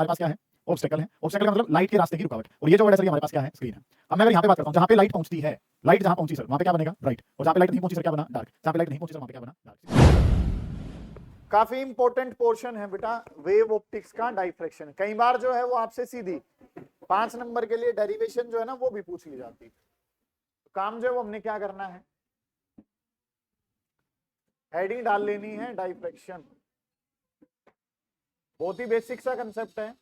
हमारे पास क्या है, ऑब्स्टेकल है। ऑब्स्टेकल का मतलब लाइट के रास्ते की रुकावट, और ये जो वर्ड है सर ये हमारे पास क्या है, स्क्रीन है। अब मैं अगर यहाँ पे बात करता हूँ, जहाँ पे लाइट पहुंचती है, लाइट जहाँ पहुंची सर वहाँ पे क्या बनेगा, ब्राइट, और जहाँ पे लाइट नहीं पहुंची सर क्या बना, डार्क। जहाँ पे लाइट नहीं पहुंची सर वहाँ पे क्या बना, डार्क। काफी इंपॉर्टेंट पोर्शन है बेटा वेव ऑप्टिक्स का, डाइफ्रैक्शन। कई बार जो है वो आपसे सीधी 5 नंबर के लिए डेरिवेशन जो है ना वो भी पूछ ली जाती है। काम जो है वो हमने क्या करना है, हेडिंग डाल लेनी है डाइफ्रैक्शन। बहुत ही बेसिक सा कंसेप्ट है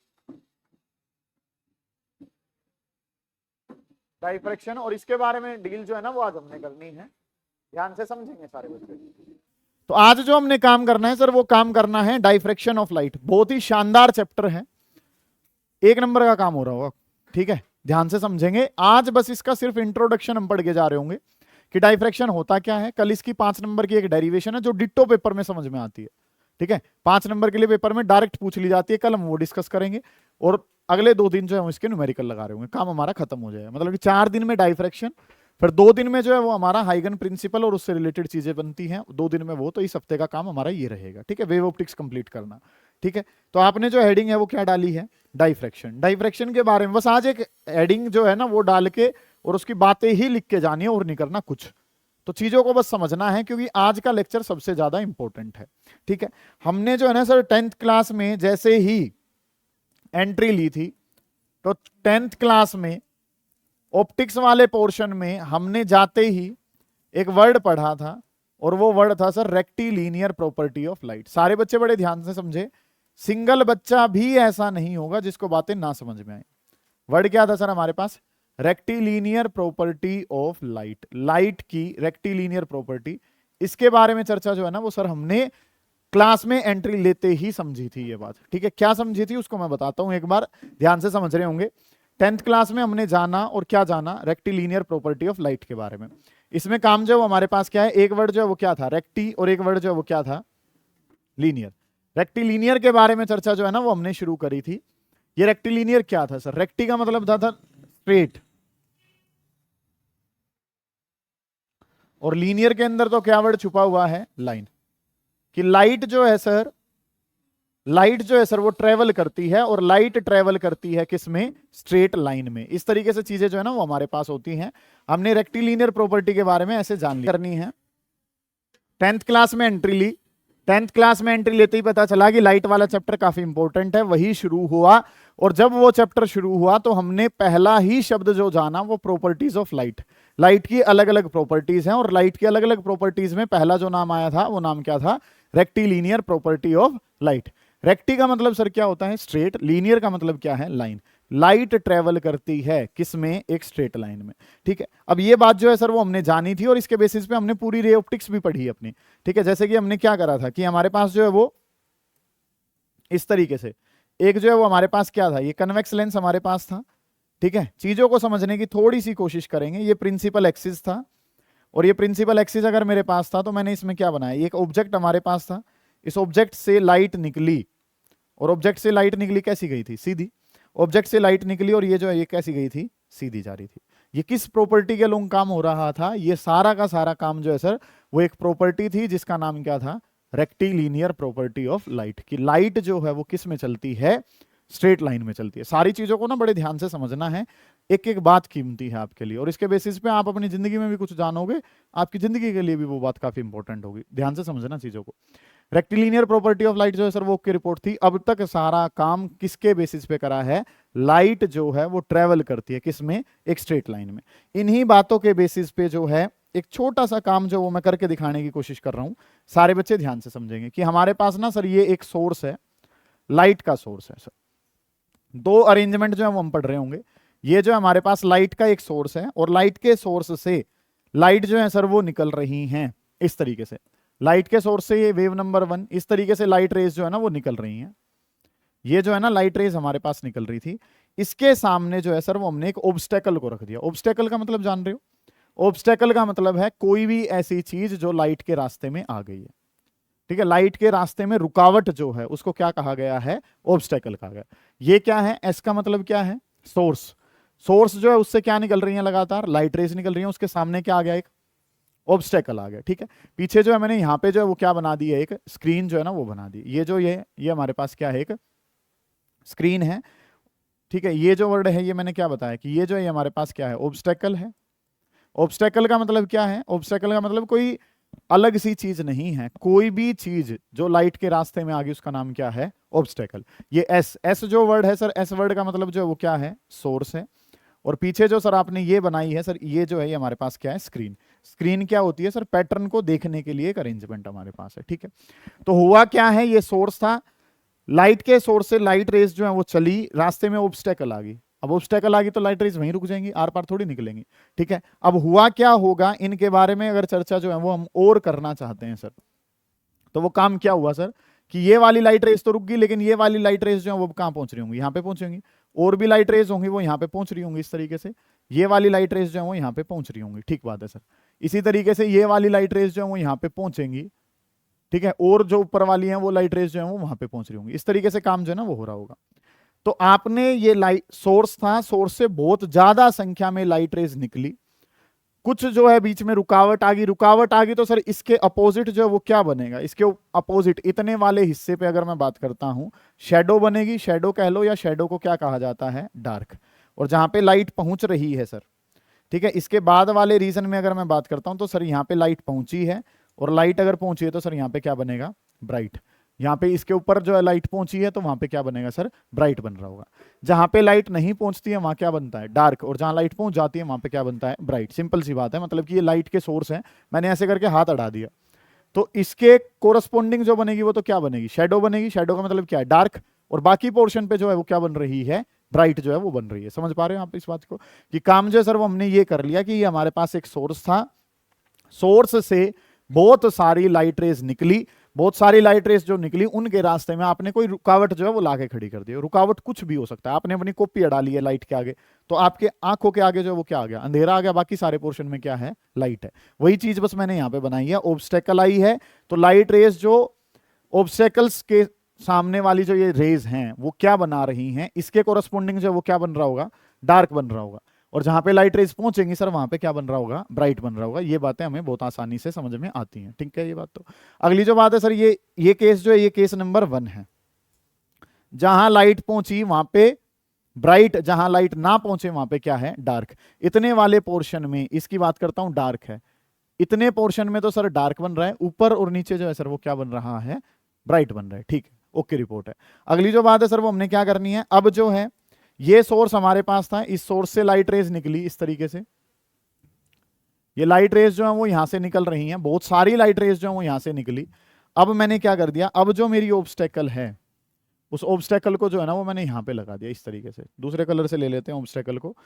डाइफ्रैक्शन, और इसके बारे में डील जो है ना वो आज हमने करनी है। ध्यान से समझेंगे सारे बच्चे। तो आज जो हमने काम करना है सर वो काम करना है डाइफ्रैक्शन ऑफ लाइट। बहुत ही शानदार चैप्टर है, 1 नंबर का काम हो रहा होगा, ठीक है। ध्यान से समझेंगे आज, बस इसका सिर्फ इंट्रोडक्शन हम पढ़ के जा रहे होंगे कि डाइफ्रैक्शन होता क्या है। कल इसकी 5 नंबर की एक डेरिवेशन है जो डिट्टो पेपर में समझ में आती है, ठीक है। 5 नंबर के लिए पेपर में डायरेक्ट पूछ ली जाती है, कल हम वो डिस्कस करेंगे। और अगले 2 दिन जो है हम इसके न्यूमेरिकल लगा रहे होंगे, काम हमारा खत्म हो जाएगा। मतलब कि 4 दिन में डाइफ्रैक्शन, फिर 2 दिन में जो है वो हमारा हाइगन प्रिंसिपल और उससे रिलेटेड चीजें बनती हैं, 2 दिन में वो। तो इस हफ्ते का काम हमारा ये रहेगा, ठीक है, वेव ऑप्टिक्स कंप्लीट करना, ठीक है। तो आपने जो हेडिंग है वो क्या डाली है, डाइफ्रैक्शन। डाइफ्रैक्शन के बारे में बस आज एक हेडिंग जो है ना वो डाल के और उसकी बातें ही लिख के जानी है और नहीं करना कुछ। तो चीजों को बस समझना है क्योंकि आज का लेक्चर सबसे ज्यादा इंपॉर्टेंट है, ठीक है। हमने जो है ना सर 10th क्लास में जैसे ही एंट्री ली थी, तो 10th क्लास में ऑप्टिक्स वाले पोर्शन में हमने जाते ही एक वर्ड पढ़ा था, और वो वर्ड था sir rectilinear property of light. सारे बच्चे बड़े ध्यान से समझे, सिंगल बच्चा भी ऐसा नहीं होगा जिसको बातें ना समझ में आए। वर्ड क्या था सर हमारे पास, rectilinear property of light. Light की रेक्टिलीनियर प्रॉपर्टी, इसके बारे में चर्चा जो है ना वो सर हमने क्लास में एंट्री लेते ही समझी थी ये बात, ठीक है। क्या समझी थी उसको मैं बताता हूं, एक बार ध्यान से समझ रहे होंगे। 10th क्लास में हमने जाना, और क्या जाना, रेक्टिलीनियर प्रॉपर्टी ऑफ लाइट के बारे में। इसमें काम जो हमारे पास क्या है, एक वर्ड जो है वो क्या था, रेक्टी, और एक वर्ड जो है वो क्या था, लीनियर। रेक्टिलीनियर के बारे में चर्चा जो है ना वो हमने शुरू करी थी। ये रेक्टिलीनियर क्या था सर, रेक्टी का मतलब था स्ट्रेट, और लीनियर के अंदर तो क्या वर्ड छुपा हुआ है, लाइन। कि लाइट जो है सर, लाइट जो है सर वो ट्रेवल करती है, और लाइट ट्रेवल करती है किसमें, स्ट्रेट लाइन में। इस तरीके से चीजें जो है ना वो हमारे पास होती हैं। हमने रेक्टिलीनियर प्रॉपर्टी के बारे में ऐसे जान करनी है। 10th क्लास में एंट्री ली, 10th क्लास में एंट्री लेते ही पता चला कि लाइट वाला चैप्टर काफी इंपॉर्टेंट है, वही शुरू हुआ। और जब वो चैप्टर शुरू हुआ तो हमने पहला ही शब्द जो जाना वो प्रॉपर्टीज ऑफ लाइट। लाइट की अलग अलग प्रॉपर्टीज हैं, और लाइट की अलग अलग प्रॉपर्टीज में पहला जो नाम आया था वो नाम क्या था, rectilinear property of light. Recti का मतलब सर क्या होता है, स्ट्रेट। लीनियर का मतलब क्या है, लाइन। लाइट ट्रेवल करती है किसमें, एक स्ट्रेट लाइन में, ठीक है। अब ये बात जो है सर वो हमने जानी थी, और इसके बेसिस पे हमने पूरी रे ऑप्टिक्स भी पढ़ी अपनी, ठीक है। जैसे कि हमने क्या करा था कि हमारे पास जो है वो इस तरीके से एक जो है वो हमारे पास क्या था, ये कन्वेक्स लेंस हमारे पास था, ठीक है। चीजों को समझने की थोड़ी सी कोशिश करेंगे। ये प्रिंसिपल एक्सिस था, और ये प्रिंसिपल एक्सिस अगर मेरे पास था तो मैंने इसमें क्या बनाया, एक ऑब्जेक्ट हमारे पास था, इस ऑब्जेक्ट से लाइट निकली, और ऑब्जेक्ट से लाइट निकली कैसी गई थी, सीधी। ऑब्जेक्ट से लाइट निकली, और ये जो है ये कैसी गई थी, सीधी जा रही थी। ये किस प्रॉपर्टी के लोग काम हो रहा था, ये सारा का सारा काम जो है सर वो एक प्रॉपर्टी थी जिसका नाम क्या था, रेक्टिलीनियर प्रॉपर्टी ऑफ लाइट। की लाइट जो है वो किस में चलती है, स्ट्रेट लाइन में चलती है। सारी चीजों को ना बड़े ध्यान से समझना है, एक एक बात कीमती है आपके लिए, और इसके बेसिस पे आप अपनी जिंदगी में भी कुछ जानोगे, आपकी जिंदगी के लिए भी वो बात काफी इंपॉर्टेंट होगी। ध्यान से समझना चीजों को। रेक्टिलीनियर प्रॉपर्टी ऑफ लाइट जो है सर वो की रिपोर्ट थी। अब तक सारा काम किसके बेसिस पे करा है, लाइट जो है वो ट्रेवल करती है किसमें, एक स्ट्रेट लाइन में। इन्हीं बातों के बेसिस पे जो है एक छोटा सा काम जो वो मैं करके दिखाने की कोशिश कर रहा हूं। सारे बच्चे ध्यान से समझेंगे कि हमारे पास ना सर ये एक सोर्स है, लाइट का सोर्स है सर। 2 अरेंजमेंट जो है वो हम पढ़ रहे होंगे। ये जो हमारे पास लाइट का एक सोर्स है, और लाइट के सोर्स से लाइट जो है सर वो निकल रही हैं इस तरीके से। लाइट के सोर्स से ये वेव नंबर 1, इस तरीके से लाइट रेज जो है ना वो निकल रही हैं। ये जो है ना लाइट रेज हमारे पास निकल रही थी। इसके सामने जो है सर वो हमने एक ऑब्स्टेकल को रख दिया। ऑब्स्टेकल का मतलब जान रहे हो, ऑब्स्टेकल का मतलब है कोई भी ऐसी चीज जो लाइट के रास्ते में आ गई है, ठीक है। लाइट के रास्ते में रुकावट जो है उसको क्या कहा गया है, ऑब्स्टेकल कहा गया। ये क्या है, एस का मतलब क्या है, सोर्स। सोर्स जो है उससे क्या निकल रही है, लगातार लाइट रेज निकल रही है, उसके सामने क्या आ गया, एक ऑब्स्टेकल आ गया, ठीक है। पीछे जो है मैंने यहाँ पे जो है वो क्या बना दी है, एक स्क्रीन जो है ना वो बना दी। ये जो ये हमारे पास क्या है, एक स्क्रीन है, ठीक है। ये जो वर्ड है ये मैंने क्या बताया कि ये जो है हमारे पास क्या है, ऑब्स्टेकल है। ऑब्स्टेकल का मतलब क्या है, ऑब्स्टेकल का मतलब कोई अलग सी चीज नहीं है, कोई भी चीज जो लाइट के रास्ते में आ गई उसका नाम क्या है, ऑब्स्टेकल। ये एस जो वर्ड है सर, एस वर्ड का मतलब जो है वो क्या है, सोर्स है। और पीछे जो सर आपने ये बनाई है सर, ये जो है ये हमारे पास क्या है, स्क्रीन। स्क्रीन क्या होती है सर, पैटर्न को देखने के लिए एक अरेंजमेंट हमारे पास है, ठीक है। तो हुआ क्या है, ये सोर्स था, लाइट के सोर्स से लाइट रेस जो है वो चली, रास्ते में ऑब्स्टेकल आ गई। अब ऑब्स्टेकल आ गई तो लाइट रेस वहीं रुक जाएंगी, आर पार थोड़ी निकलेंगी, ठीक है। अब हुआ क्या होगा, इनके बारे में अगर चर्चा जो है वो हम और करना चाहते हैं सर, तो वो काम क्या हुआ सर कि ये वाली लाइट रेस तो रुक गई, लेकिन ये वाली लाइट रेस जो है वो कहां पहुंच रही होंगी, यहां पे पहुंचेंगी। और भी लाइट रेस होंगी वो यहां पे पहुंच रही होंगी, इस तरीके से ये वाली लाइट रेस जो है वो यहां पे पहुंच रही होंगी, ठीक बात है सर। इसी तरीके से ये वाली लाइट रेस जो है वो यहां पे पहुंचेंगी, ठीक है। और जो ऊपर वाली है वो लाइट रेस जो है वो वहां पे पहुंच रही होंगी, इस तरीके से काम जो है ना वो हो रहा होगा। तो आपने ये लाइट सोर्स था, सोर्स से बहुत ज्यादा संख्या में लाइट रेस निकली, कुछ जो है बीच में रुकावट आ गई, रुकावट आ गई तो सर इसके अपोजिट जो है वो क्या बनेगा, इसके अपोजिट इतने वाले हिस्से पे अगर मैं बात करता हूं, शेडो बनेगी, शेडो कह लो, या शेडो को क्या कहा जाता है, डार्क। और जहां पे लाइट पहुंच रही है सर, ठीक है, इसके बाद वाले रीजन में अगर मैं बात करता हूं तो सर यहां पे लाइट पहुंची है, और लाइट अगर पहुंची है तो सर यहां पे क्या बनेगा, ब्राइट। यहाँ पे इसके ऊपर जो है लाइट पहुंची है तो वहां पे क्या बनेगा सर, ब्राइट बन रहा होगा। जहां पे लाइट नहीं पहुंचती है वहां क्या बनता है, डार्क। और जहां लाइट पहुंच जाती है वहां पे क्या बनता है, ब्राइट। सिंपल सी बात है, मतलब कि ये लाइट के सोर्स है, मैंने ऐसे करके हाथ अड़ा दिया, तो इसके कोरस्पोंडिंग जो बनेगी वो तो क्या बनेगी, शेडो बनेगी। शेडो का मतलब क्या है, डार्क। और बाकी पोर्शन पे जो है वो क्या बन रही है, ब्राइट जो है वो बन रही है। समझ पा रहे हो आप इस बात को, कि काम जो है सर वो हमने ये कर लिया कि ये हमारे पास एक सोर्स था, सोर्स से बहुत सारी लाइट रेज निकली, बहुत सारी लाइट रेस जो निकली उनके रास्ते में आपने कोई रुकावट जो है वो लाके खड़ी कर दी। रुकावट कुछ भी हो सकता है, आपने अपनी कॉपी अड़ा ली है लाइट के आगे, तो आपके आंखों के आगे जो है वो क्या आ गया, अंधेरा आ गया, बाकी सारे पोर्शन में क्या है, लाइट है। वही चीज बस मैंने यहां पे बनाई है, ऑब्स्टेकल आई है तो लाइट रेस जो ऑब्स्टेकल्स के सामने वाली जो ये रेज हैं वो क्या बना रही हैं, इसके कोरस्पोंडिंग जो वो क्या बन रहा होगा, डार्क बन रहा होगा। और जहां पे लाइट रेज पहुंचेंगी सर वहां पे क्या बन रहा होगा, ब्राइट बन रहा होगा। ये बातें हमें बहुत आसानी से समझ में आती हैं, ठीक है। ये बात तो अगली जो बात है सर, ये केस जो है ये केस नंबर 1 है, जहां लाइट पहुंची वहां पे ब्राइट, जहां लाइट ना पहुंचे वहां पे क्या है, डार्क। इतने वाले पोर्शन में इसकी बात करता हूं, डार्क है। इतने पोर्शन में तो सर डार्क बन रहा है, ऊपर और नीचे जो है सर वो क्या बन रहा है, ब्राइट बन रहा है, ठीक है। ओके, रिपोर्ट है। अगली जो बात है सर वो हमने क्या करनी है, अब जो है ये सोर्स हमारे पास था, इस सोर्स से लाइट रेज निकली इस तरीके से, ये लाइट रेज जो है वो यहां से निकल रही हैं, बहुत सारी लाइट रेज जो है वो यहां से निकली। अब मैंने क्या कर दिया, अब जो मेरी ऑब्स्टेकल है उस ऑब्स्टेकल को जो है ना वो मैंने यहां पे लगा दिया इस तरीके से। दूसरे कलर से ले लेते हैं ऑब्स्टेकल को,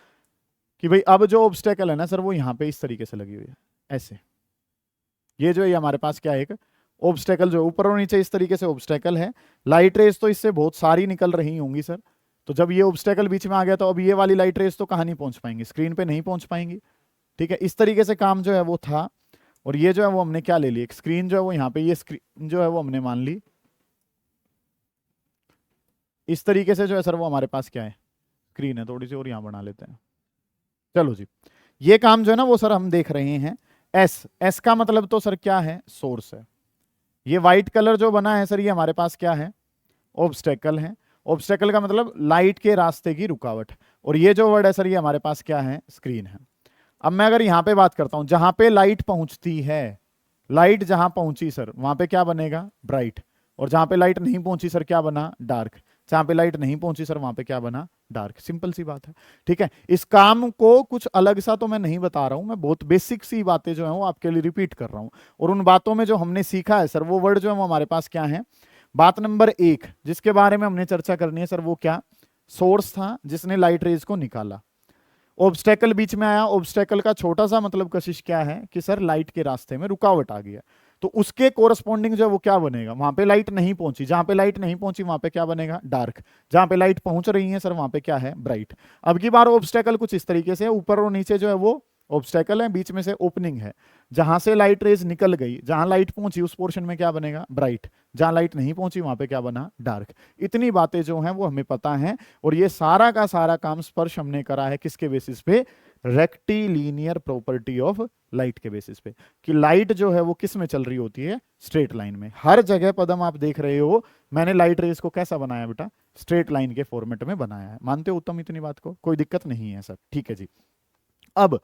कि भाई अब जो ऑब्स्टेकल है ना सर वो यहां पे इस तरीके से लगी हुई है, ऐसे। ये जो है हमारे पास क्या है, एक ऑब्स्टेकल जो ऊपर और नीचे इस तरीके से ऑब्स्टेकल है। लाइट रेज तो इससे बहुत सारी निकल रही होंगी सर, तो जब ये ऑब्स्टेकल बीच में आ गया तो अब ये वाली लाइट रेज तो कहां नहीं पहुंच पाएंगी, स्क्रीन पे नहीं पहुंच पाएंगी, ठीक है। इस तरीके से काम जो है वो था। और ये जो है वो हमने क्या ले ली, एक स्क्रीन जो है वो यहाँ पे, ये स्क्रीन जो है वो हमने मान ली इस तरीके से, जो है सर वो हमारे पास क्या है, स्क्रीन है। थोड़ी सी और यहाँ बना लेते हैं, चलो जी। ये काम जो है ना वो सर हम देख रहे हैं, एस का मतलब तो सर क्या है, सोर्स है। ये व्हाइट कलर जो बना है सर ये हमारे पास क्या है, ऑब्स्टेकल है। ऑब्स्टेकल का मतलब लाइट के रास्ते की रुकावट। और ये जो वर्ड है सर ये हमारे पास क्या है, स्क्रीन है। अब मैं अगर यहां पे बात करता हूं, जहां पे लाइट पहुंचती है, लाइट जहां पहुंची सर वहां पे क्या बनेगा, ब्राइट। और जहां पे लाइट नहीं पहुंची सर क्या बना, डार्क। जहां पे लाइट नहीं पहुंची सर वहां पे क्या बना, डार्क। सिंपल सी बात है, ठीक है। इस काम को कुछ अलग सा तो मैं नहीं बता रहा हूं, मैं बहुत बेसिक सी बातें जो है वो आपके लिए रिपीट कर रहा हूं। और उन बातों में जो हमने सीखा है सर वो वर्ड जो है वो हमारे पास क्या है। बात नंबर 1 जिसके बारे में हमने चर्चा करनी है सर वो क्या, सोर्स था जिसने लाइट रेज को निकाला। ऑब्स्टेकल बीच में आया, ऑब्स्टेकल का छोटा सा मतलब कशिश क्या है कि सर लाइट के रास्ते में रुकावट आ गया, तो उसके कोरस्पोंडिंग जो है वो क्या बनेगा, वहां पे लाइट नहीं पहुंची, जहां पे लाइट नहीं पहुंची वहां पे क्या बनेगा, डार्क। जहां पे लाइट पहुंच रही है सर वहां पे क्या है, ब्राइट। अब की बार ऑब्स्टेकल कुछ इस तरीके से, ऊपर और नीचे जो है वो ऑब्स्टेकल है, बीच में से ओपनिंग है। जहां से लाइट रेज निकल गई, जहां लाइट पहुंची उस पोर्शन में क्या बनेगा, ब्राइट। जहां लाइट नहीं पहुंची वहां पे क्या बना, डार्क। इतनी बातें जो हैं वो हमें पता हैं। और ये सारा का सारा काम स्पर्श हमने करा है किसके बेसिस पे, रेक्टिलिनियर प्रॉपर्टी ऑफ लाइट के बेसिस पे, कि लाइट जो है वो किस में चल रही होती है, स्ट्रेट लाइन में। हर जगह पदम आप देख रहे हो, मैंने लाइट रेस को कैसा बनाया बेटा, स्ट्रेट लाइन के फॉर्मेट में बनाया है। मानते हो उत्तम इतनी बात को, कोई दिक्कत नहीं है सर, ठीक है जी। अब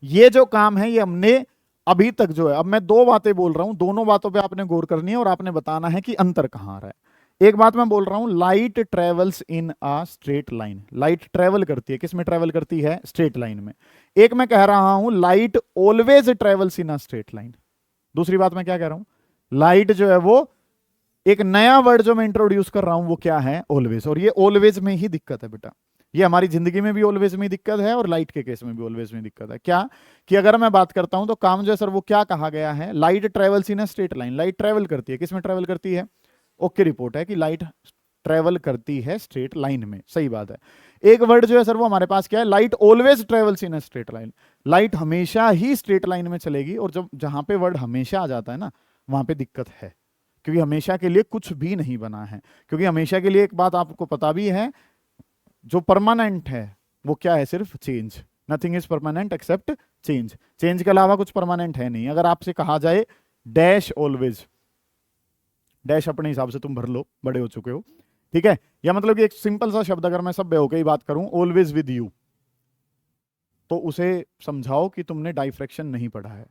ये जो काम है ये हमने अभी तक जो है, अब मैं दो बातें बोल रहा हूं, दोनों बातों पे आपने गौर करनी है और आपने बताना है कि अंतर कहां आ रहा है। एक बात मैं बोल रहा हूं, light travels in a straight line, light travel करती है, किस में ट्रेवल करती है, स्ट्रेट लाइन में। एक मैं कह रहा हूं light always travels in a straight line. दूसरी बात मैं क्या कह रहा हूं, लाइट जो है वो, एक नया वर्ड जो मैं इंट्रोड्यूस कर रहा हूं वो क्या है, ऑलवेज। और ये ऑलवेज में ही दिक्कत है बेटा, ये हमारी जिंदगी में भी ऑलवेज में दिक्कत है और लाइट के केस में भी ऑलवेज में दिक्कत है। क्या कि अगर मैं बात करता हूं तो काम जो है सर वो क्या कहा गया है, light travels in a straight line, light travel करती है, किस में ट्रेवल करती है, ओके रिपोर्ट है कि लाइट ट्रेवल करती है स्ट्रेट लाइन में, सही बात है। एक वर्ड जो है सर वो हमारे पास क्या है, light always travels in a straight line, light हमेशा ही स्ट्रेट लाइन में चलेगी। और जब जहां पे वर्ड हमेशा आ जाता है ना, वहां पे दिक्कत है, क्योंकि हमेशा के लिए कुछ भी नहीं बना है। क्योंकि हमेशा के लिए एक बात आपको पता भी है, जो परमानेंट है वो क्या है, सिर्फ change. Nothing is permanent except change, change के अलावा कुछ परमानेंट है नहीं। अगर आपसे कहा जाए डैश ऑलवेज, डैश अपने हिसाब से तुम भर लो, बड़े हो चुके हो, ठीक है, या मतलब कि एक सिंपल सा शब्द अगर मैं सभ्य होकर ही बात करूं, ऑलवेज विद यू, तो उसे समझाओ कि तुमने डाइफ्रैक्शन नहीं पढ़ा है,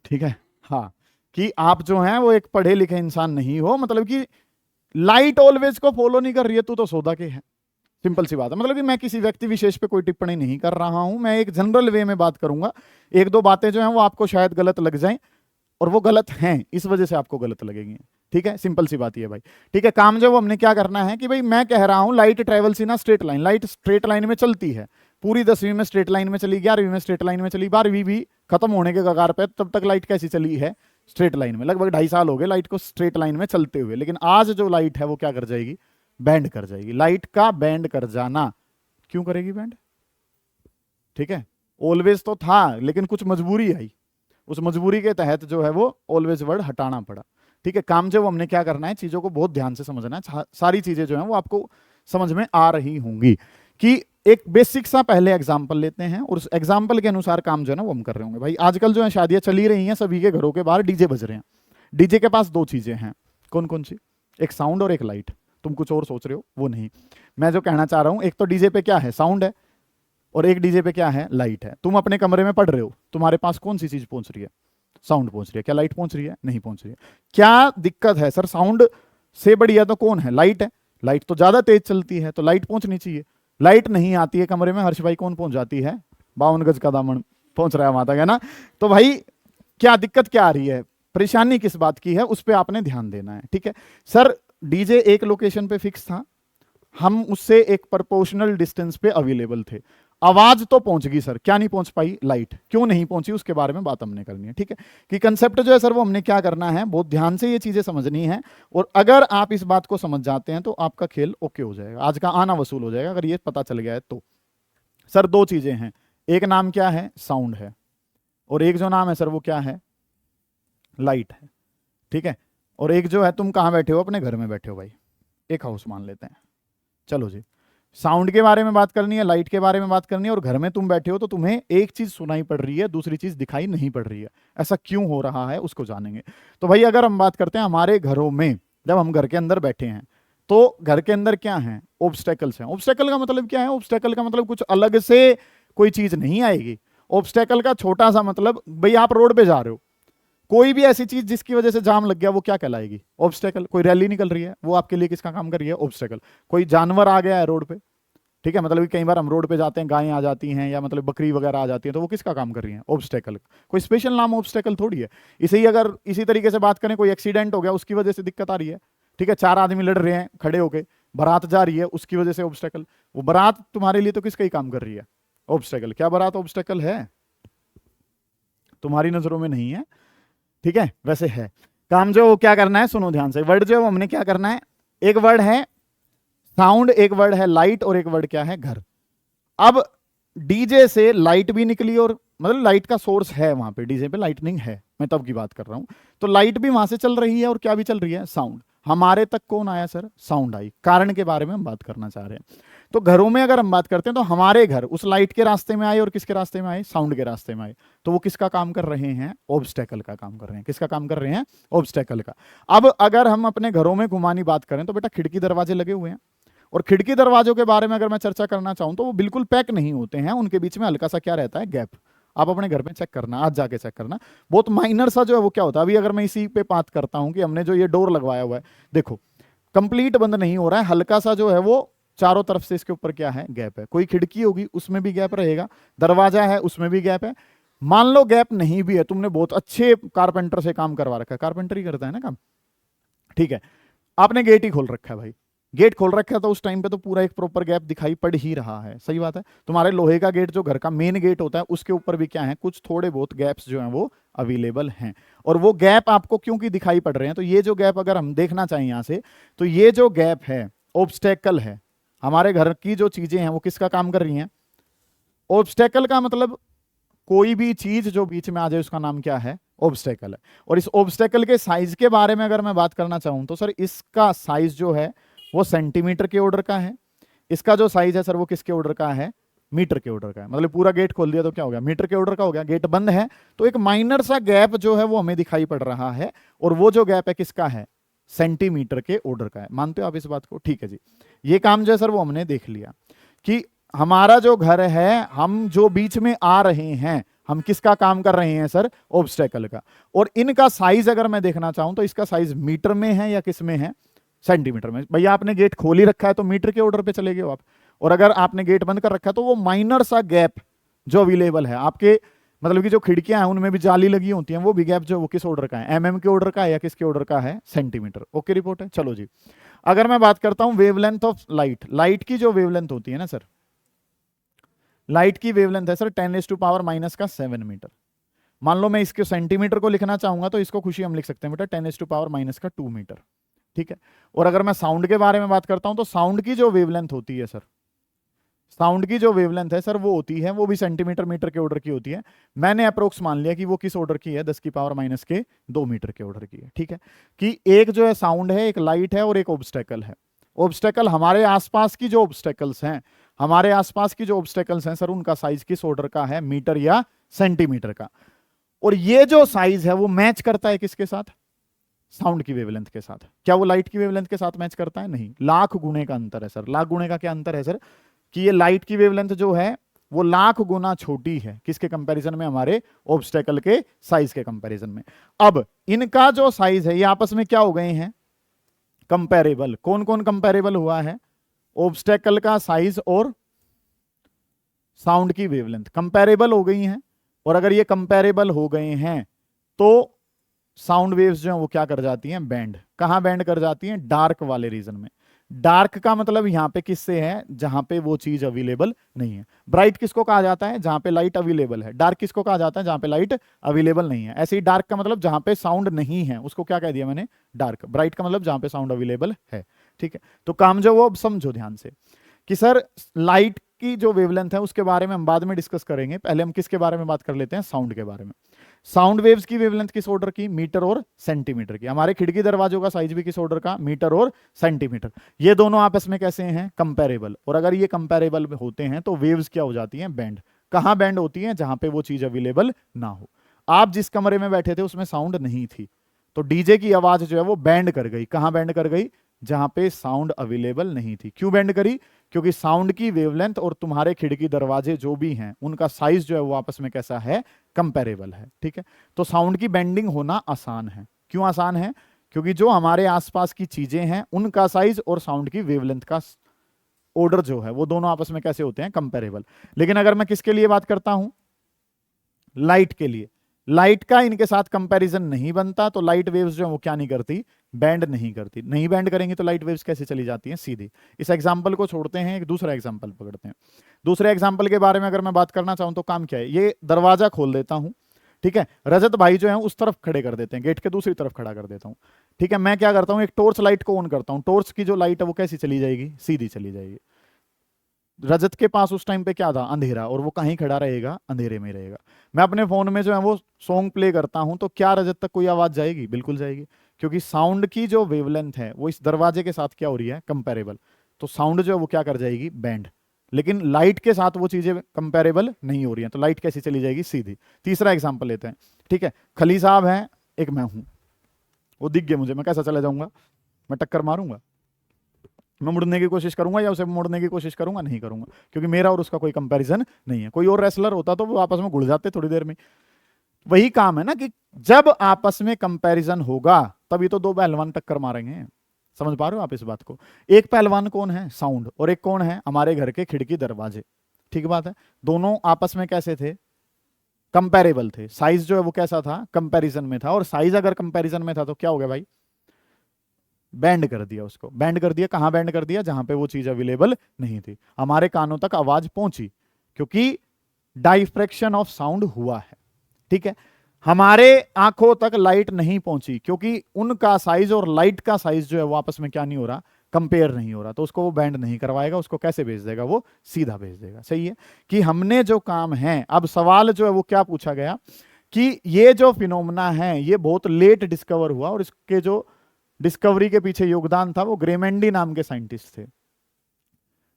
ठीक है, हाँ, कि आप जो हैं वो एक पढ़े लिखे इंसान नहीं हो, मतलब कि लाइट ऑलवेज को फॉलो नहीं कर रही है तू तो सौदा के है, सिंपल सी बात है। मतलब कि मैं किसी व्यक्ति विशेष पे कोई टिप्पणी नहीं कर रहा हूं, मैं एक जनरल वे में बात करूंगा। एक दो बातें जो हैं वो आपको शायद गलत लग जाएं, और वो गलत हैं, इस वजह से आपको गलत लगेंगी, ठीक है, सिंपल सी बात ये भाई, ठीक है। काम जो वो हमने क्या करना है कि भाई मैं कह रहा हूं light travels in a straight line, light straight line में चलती है, पूरी 10वीं में स्ट्रेट लाइन में चली, 11वीं में स्ट्रेट लाइन में चली, 12वीं भी खत्म होने के कगार पे, तब तक लाइट कैसी चली है, स्ट्रेट लाइन में। लगभग 2.5 साल हो गए लाइट को स्ट्रेट लाइन में चलते हुए, लेकिन आज जो लाइट है वो क्या कर जाएगी, बैंड कर जाएगी। लाइट का बैंड कर जाना, क्यों करेगी बैंड, ठीक है, ऑलवेज तो था लेकिन कुछ मजबूरी आई, उस मजबूरी के तहत जो है वो ऑलवेज वर्ड हटाना पड़ा, ठीक है। काम जो हमने क्या करना है, चीजों को बहुत ध्यान से समझना है, सारी चीजें जो हैं वो आपको समझ में आ रही होंगी। कि एक बेसिक सा पहले एग्जांपल लेते हैं और उस एग्जांपल के अनुसार काम जो है ना वो हम कर रहे होंगे। भाई आजकल जो है शादियां चली रही हैं, सभी के घरों के बाहर डीजे बज रहे हैं। डीजे के पास दो चीजें हैं, कौन कौन सी, एक साउंड और एक लाइट। तुम कुछ और सोच रहे हो, वो नहीं, मैं जो कहना चाह रहा हूं, एक तो डीजे पे क्या है, साउंड है, और एक डीजे पे क्या है, लाइट है। तुम अपने कमरे में पढ़ रहे हो, तुम्हारे पास कौन सी चीज पहुंच रही है, साउंड पहुंच रही है। क्या लाइट पहुंच रही है, नहीं पहुंच रही है। क्या दिक्कत है सर, साउंड से बढ़िया तो कौन है, लाइट है। लाइट तो ज्यादा तेज चलती है, तो लाइट पहुंचनी चाहिए। लाइट नहीं आती है कमरे में, हर्ष भाई कौन पहुंच जाती है, 52 गज का दामन पहुंच रहा है वहां तक, है ना। तो भाई क्या दिक्कत क्या आ रही है, परेशानी किस बात की है, उस पर आपने ध्यान देना है, ठीक है। सर डीजे एक लोकेशन पे फिक्स था, हम उससे एक प्रोपोर्शनल डिस्टेंस पे अवेलेबल थे, आवाज तो पहुंच गई सर, क्या नहीं पहुंच पाई, लाइट क्यों नहीं पहुंची, उसके बारे में बात हमने करनी है, ठीक है। कि कंसेप्ट जो है सर वो हमने क्या करना है, बहुत ध्यान से ये चीजें समझनी है, और अगर आप इस बात को समझ जाते हैं तो आपका खेल ओके हो जाएगा, आज का आना वसूल हो जाएगा, अगर ये पता चल गया है तो। सर दो चीजें हैं, एक नाम क्या है, साउंड है, और एक जो नाम है सर वो क्या है, लाइट है, ठीक है। और एक जो है, तुम कहां बैठे हो, अपने घर में बैठे हो भाई, एक हाउस मान लेते हैं, चलो जी। साउंड के बारे में बात करनी है, लाइट के बारे में बात करनी है, और घर में तुम बैठे हो तो तुम्हें एक चीज सुनाई पड़ रही है, दूसरी चीज दिखाई नहीं पड़ रही है। ऐसा क्यों हो रहा है उसको जानेंगे। तो भाई अगर हम बात करते हैं हमारे घरों में, जब हम घर के अंदर बैठे हैं तो घर के अंदर क्या है, ऑब्स्टेकल्स हैं। ऑब्स्टेकल का मतलब क्या है, ऑब्स्टेकल का मतलब कुछ अलग से कोई चीज नहीं आएगी। ऑब्स्टेकल का छोटा सा मतलब, भाई आप रोड पे जा रहे हो, कोई भी ऐसी चीज जिसकी वजह से जाम लग गया वो क्या कहलाएगी, ऑब्स्टेकल। कोई रैली निकल रही है, वो आपके लिए किसका काम कर रही है, ऑब्स्टेकल। कोई जानवर आ गया है रोड पे, ठीक है, मतलब कि कई बार हम रोड पे जाते हैं, गायें आ जाती हैं या मतलब बकरी वगैरह आ जाती है, तो वो किसका काम कर रही है, ऑब्स्टेकल। कोई स्पेशल नाम ऑब्स्टेकल थोड़ी है। इसे ही अगर इसी तरीके से बात करें, कोई एक्सीडेंट हो गया उसकी वजह से दिक्कत आ रही है, ठीक है, 4 आदमी लड़ रहे हैं खड़े होके, बारात जा रही है उसकी वजह से ऑब्स्टेकल। वो बारात तुम्हारे लिए तो किसका ही काम कर रही है, ऑब्स्टेकल। क्या बारात ऑब्स्टेकल है, तुम्हारी नजरों में नहीं है, ठीक है, वैसे है। काम जो क्या करना है, सुनो ध्यान से, वर्ड जो हमने क्या करना है, एक वर्ड है साउंड, एक वर्ड है लाइट, और एक वर्ड क्या है, घर। अब डीजे से लाइट भी निकली, और मतलब लाइट का सोर्स है वहां पे, डीजे पे लाइटनिंग है, मैं तब की बात कर रहा हूं। तो लाइट भी वहां से चल रही है, और क्या भी चल रही है, साउंड। हमारे तक कौन आया सर? साउंड आई। कारण के बारे में हम बात करना चाह रहे हैं। तो घरों में अगर हम बात करते हैं तो हमारे घर उस लाइट के रास्ते में आए और किसके रास्ते में आए? साउंड के रास्ते में आए। तो वो किसका काम कर रहे हैं? ऑब्स्टेकल का काम कर रहे हैं। किसका काम कर रहे हैं? ऑब्स्टेकल का। अब अगर हम अपने घरों में घुमानी बात करें तो बेटा खिड़की दरवाजे लगे हुए हैं, और खिड़की दरवाजों के बारे में अगर मैं चर्चा करना चाहूं तो वो बिल्कुल पैक नहीं होते हैं, उनके बीच में हल्का सा क्या रहता है? गैप। आप अपने घर में चेक करना, आज जाके चेक करना, बहुत माइनर सा जो है वो क्या होता है। अभी अगर मैं इसी पे बात करता हूं कि हमने जो ये डोर लगवाया हुआ है, देखो कंप्लीट बंद नहीं हो रहा है, हल्का सा जो है वो चारों तरफ से इसके ऊपर क्या है? गैप है। कोई खिड़की होगी उसमें भी गैप रहेगा, दरवाजा है उसमें भी गैप है। मान लो गैप नहीं भी है, तुमने बहुत अच्छे कारपेंटर से काम करवा रखा है, कारपेंटर ही करता है ना काम, ठीक है, आपने गेट ही खोल रखा है भाई, गेट खोल रखा है तो उस टाइम पे तो पूरा एक प्रॉपर गैप दिखाई पड़ ही रहा है, सही बात है। तुम्हारे लोहे का गेट जो घर का मेन गेट होता है उसके ऊपर भी क्या है? कुछ थोड़े बहुत गैप्स जो हैं वो अवेलेबल हैं। और वो गैप आपको क्योंकि दिखाई पड़ रहे हैं, तो ये जो गैप अगर हम देखना चाहें यहां से, तो ये जो गैप है ऑब्स्टेकल है। हमारे घर की जो चीजें हैं वो किसका काम कर रही हैं? ऑब्स्टेकल का मतलब कोई भी चीज जो बीच में आ जाए उसका नाम क्या है? ऑब्स्टेकल है। और इस ऑब्स्टेकल के साइज के बारे में अगर मैं बात करना चाहूं तो सर इसका साइज जो है वो सेंटीमीटर के ऑर्डर का है। इसका जो साइज है सर वो किसके ऑर्डर का है? मीटर के ऑर्डर का है। मतलब पूरा गेट खोल दिया तो क्या हो गया? मीटर के ऑर्डर का हो गया। गेट बंद है तो एक माइनर सा गैप जो है वो हमें दिखाई पड़ रहा है, और वो जो गैप है किसका है? सेंटीमीटर के ऑर्डर का है। मानते हो आप इस बात को? ठीक है जी, ये काम जो है सर वो हमने देख लिया कि हमारा जो घर है, हम जो बीच में आ रहे हैं, हम किसका काम कर रहे हैं सर? ऑब्स्टेकल का। और इनका साइज अगर मैं देखना चाहूं तो इसका साइज मीटर में है या किस में है? सेंटीमीटर में। भैया आपने गेट खोल ही रखा है तो मीटर के ऑर्डर पे चले गए हो आप, और अगर आपने गेट बंद कर रखा है तो वो माइनर सा गैप जो अवेलेबल है आपके, मतलब कि जो खिड़कियां हैं उनमें भी जाली लगी होती हैं, वो भी गैप जो वो किस ऑर्डर का है? एमएम के ऑर्डर का है या किसके ऑर्डर का है? सेंटीमीटर। ओके रिपोर्ट है। चलो जी, अगर मैं बात करता हूं वेवलेंथ ऑफ लाइट, लाइट की जो वेवलेंथ होती है ना सर, लाइट की वेवलेंथ है सर 10⁻⁻7 मीटर। मान लो मैं इसके सेंटीमीटर को लिखना चाहूंगा तो इसको खुशी हम लिख सकते हैं बेटा 10⁻⁻2 मीटर, ठीक है। और अगर मैं साउंड के बारे में बात करता हूं तो साउंड की जो वेवलेंथ होती है सर, साउंड की जो वेवलेंथ है सर वो होती है, वो भी सेंटीमीटर मीटर के ऑर्डर की होती है। मैंने अप्रोक्स मान लिया कि वो किस ऑर्डर की है? 10⁻⁻2 मीटर के ऑर्डर की है, ठीक है। कि एक जो है साउंड है, एक लाइट है और एक ऑब्स्टेकल है। ऑब्स्टेकल हमारे आसपास की जो ऑब्स्टेकल्स हैं, हमारे आसपास की जो ऑब्स्टेकल्स हैं सर उनका साइज किस ऑर्डर का है? मीटर या सेंटीमीटर का। और ये जो साइज है वो मैच करता है किसके साथ? साउंड की वेवलेंथ के साथ। क्या वो लाइट की वेवलेंथ के साथ मैच करता है? नहीं, लाख गुने का अंतर है सर। लाख गुने का क्या अंतर है सर? कि ये लाइट की वेवलेंथ जो है वो लाख गुना छोटी है किसके कंपैरिजन में? हमारे ऑब्स्टेकल के साइज के कंपैरिजन में। अब इनका जो साइज है ये आपस में क्या हो गए हैं? कंपैरेबल। कौन कौन कंपैरेबल हुआ है? ऑब्स्टेकल का साइज और साउंड की वेवलेंथ कंपैरेबल हो गई हैं। और अगर ये कंपैरेबल हो गए हैं तो साउंड वेव्स जो है वो क्या कर जाती हैं? बैंड। कहां बैंड कर जाती हैं? डार्क वाले रीजन में। डार्क का मतलब यहां पे किससे है? जहां पे वो चीज अवेलेबल नहीं है। ब्राइट किसको कहा जाता है? जहां पे लाइट अवेलेबल है। डार्क किसको कहा जाता है? जहां पे लाइट अवेलेबल नहीं है। ऐसे ही डार्क का मतलब जहां पे साउंड नहीं है उसको क्या कह दिया मैंने? डार्क। ब्राइट का मतलब जहां पे साउंड अवेलेबल है, ठीक है। तो काम जो वो अब समझो ध्यान से कि सर लाइट की जो वेवलेंथ है उसके बारे में हम बाद में डिस्कस करेंगे। पहले हम किसके बारे में बात कर लेते हैं? साउंड के बारे में। साउंड वेव्स की वेवलेंथ किस ऑर्डर की? मीटर और सेंटीमीटर की। हमारे खिड़की दरवाजों का साइज भी किस ऑर्डर का? मीटर और सेंटीमीटर। ये दोनों आपस में कैसे हैं? कंपैरेबल। और अगर ये कंपैरेबल होते हैं तो वेव्स क्या हो जाती हैं? बैंड। कहां बैंड होती हैं? जहां पे वो चीज अवेलेबल ना हो। आप जिस कमरे में बैठे थे उसमें साउंड नहीं थी तो डीजे की आवाज जो है वो बैंड कर गई। कहां बैंड कर गई? जहां पे साउंड अवेलेबल नहीं थी। क्यों बैंड करी? क्योंकि साउंड की वेवलेंथ और तुम्हारे खिड़की दरवाजे जो भी हैं उनका साइज जो है वो आपस में कैसा है? कंपैरेबल है, ठीक है। तो साउंड की बेंडिंग होना आसान है। क्यों आसान है? क्योंकि जो हमारे आसपास की चीजें हैं उनका साइज और साउंड की वेवलेंथ का ऑर्डर जो है वो दोनों आपस में कैसे होते हैं? कंपैरेबल। लेकिन अगर मैं किसके लिए बात करता हूं? लाइट के लिए। लाइट का इनके साथ कंपैरिजन नहीं बनता तो लाइट वेव्स जो है वो क्या नहीं करती? बैंड नहीं करती। नहीं बैंड करेंगी तो लाइट वेव्स कैसे चली जाती हैं? सीधी। इस एग्जांपल को छोड़ते हैं, एक दूसरा एग्जांपल पकड़ते हैं। दूसरे एग्जांपल के बारे में अगर मैं बात करना चाहूं तो काम क्या है? ये दरवाजा खोल देता हूं, ठीक है। रजत भाई जो है उस तरफ खड़े कर देते हैं, गेट के दूसरी तरफ खड़ा कर देता हूं, ठीक है। मैं क्या करता हूं? एक टॉर्च लाइट को ऑन करता हूं। टॉर्च की जो लाइट है वो कैसी चली जाएगी? सीधी चली जाएगी। रजत के पास उस टाइम पे क्या था? अंधेरा, और वो कहीं खड़ा रहेगा? अंधेरे में रहेगा। मैं अपने फोन में जो है वो सॉन्ग प्ले करता हूं तो क्या रजत तक कोई आवाज जाएगी? बिल्कुल जाएगी। क्योंकि साउंड की जो वेवलेंथ है वो इस दरवाजे के साथ क्या हो रही है, कंपेरेबल, तो साउंड जो है वो क्या कर जाएगी, बैंड। लेकिन लाइट के साथ वो चीजें कंपेरेबल नहीं हो रही हैं, तो लाइट कैसी चली जाएगी, सीधी। तीसरा एग्जांपल लेते हैं, ठीक है, खली साहब हैं, एक मैं हूं, वो दिख गया मुझे, मैं कैसा चला जाऊंगा, मैं टक्कर मारूंगा, मैं मुड़ने की कोशिश करूंगा या उसे मोड़ने की कोशिश करूंगा, नहीं करूंगा, क्योंकि मेरा और उसका कोई कंपैरिजन नहीं है। कोई और रेसलर होता तो वो आपस में घुड़ जाते थोड़ी देर में। वही काम है ना कि जब आपस में कंपैरिजन होगा तभी तो दो पहलवान टक्कर मारेंगे। समझ पा रहे हो आप इस बात को? एक पहलवान कौन है, साउंड, और एक कौन है, हमारे घर के खिड़की दरवाजे। ठीक बात है, दोनों आपस में कैसे थे, कंपैरेबल थे। साइज जो है वो कैसा था, कंपैरिजन में था, और साइज अगर कंपैरिजन में था तो क्या हो गया भाई, बैंड कर दिया उसको। बैंड कर दिया, कहां बैंड कर दिया, जहां पे वो चीज अवेलेबल नहीं थी। हमारे कानों तक आवाज पहुंची क्योंकि डाइफ्रैक्शन ऑफ साउंड हुआ है। ठीक है, हमारे आंखों तक लाइट नहीं पहुंची क्योंकि उनका साइज और लाइट का साइज जो है वो आपस में क्या नहीं हो रहा, कंपेयर नहीं हो रहा, तो उसको वो बैंड नहीं करवाएगा। उसको कैसे भेज देगा, वो सीधा भेज देगा। सही है कि हमने जो काम है, अब सवाल जो है वो क्या पूछा गया कि ये जो फिनोमेना है ये बहुत लेट डिस्कवर हुआ, और इसके जो डिस्कवरी के पीछे योगदान था वो ग्रेमेंडी नाम के साइंटिस्ट थे।